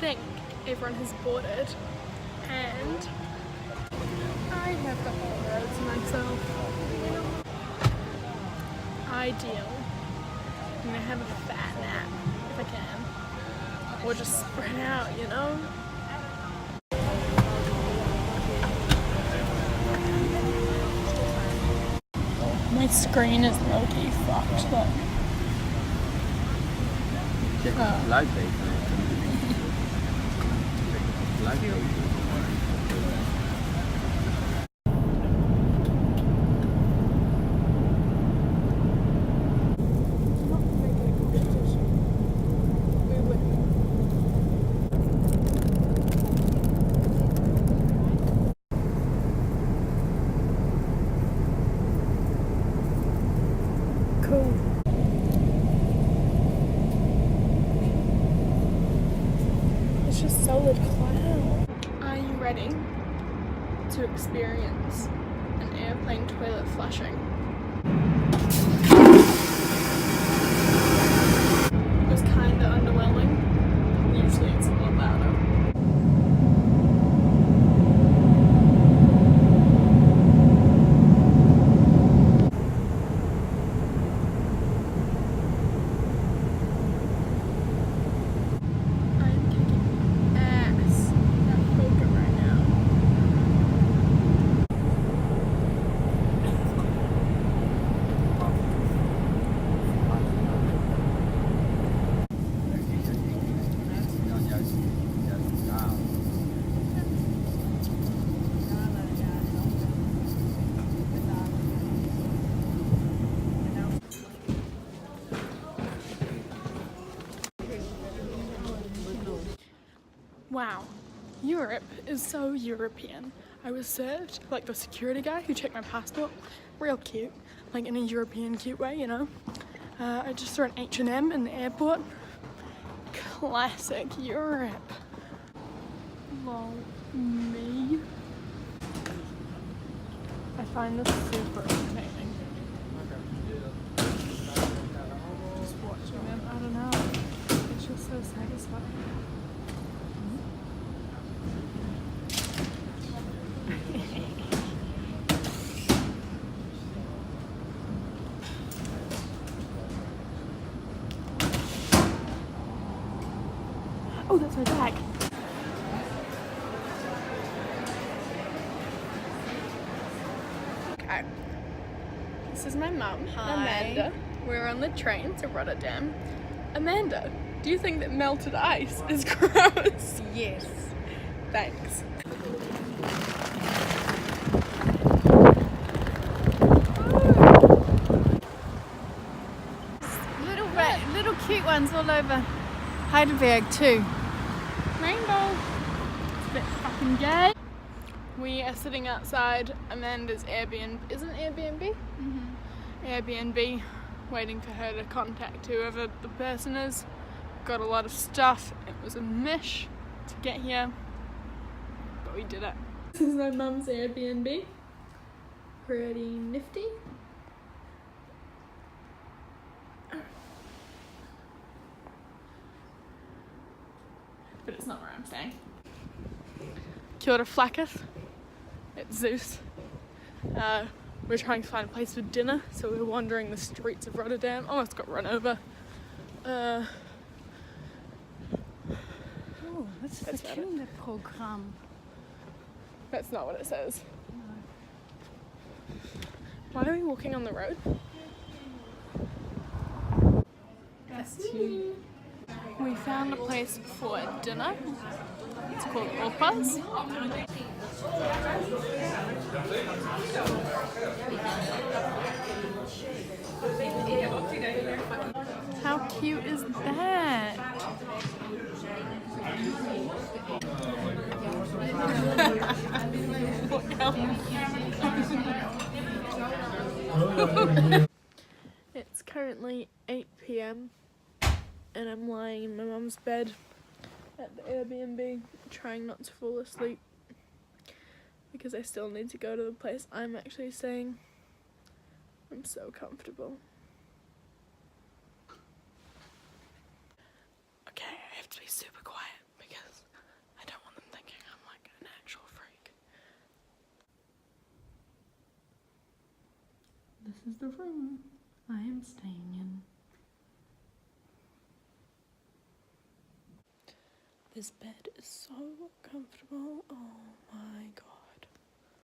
think everyone has boarded and I have the whole road to myself. Ideal. I'm gonna have a fat nap if I can. Or just spread out, you know? My screen is low-key fucked, but Live date. Live date. cool. It's just solid cloud. Are you ready to experience an airplane toilet flushing? It was kinda underwhelming. Usually it's a lot louder. I'm kicking ass at poker right now. Wow, Europe is so European. I was served like the security guy who checked my passport, real cute, like in a European cute way, you know. I just saw an H&M in the airport. Classic Europe. Lol, me. I find this super entertaining. Just watching them, I don't know. It's just so satisfying. Oh, that's my bag. Okay. This is my mum, Amanda. We're on the train to Rotterdam. Amanda, do you think that melted ice is gross? Yes. Thanks. Little cute ones all over Heidelberg too. Rainbow. It's a bit fucking gay. We are sitting outside Amanda's Airbnb. Isn't it Airbnb? Mm-hmm. Airbnb, waiting for her to contact whoever the person is. Got a lot of stuff. It was a mish to get here, but we did it. This is my mum's Airbnb. Pretty nifty. But it's not where I'm staying. Kia ora flaketh. It's Zeus. We're trying to find a place for dinner, so we're wandering the streets of Rotterdam. Almost got run over. Oh, this is That's the about it. Kinderprogramm. That's not what it says. Why are we walking on the road? That's cute. We found a place for dinner. It's called Opas. How cute is that? It's currently 8 p.m. and I'm lying in my mum's bed at the Airbnb, trying not to fall asleep because I still need to go to the place I'm actually staying. I'm so comfortable. Okay, I have to be super quiet because is the room I am staying in. This bed is so comfortable. Oh my god.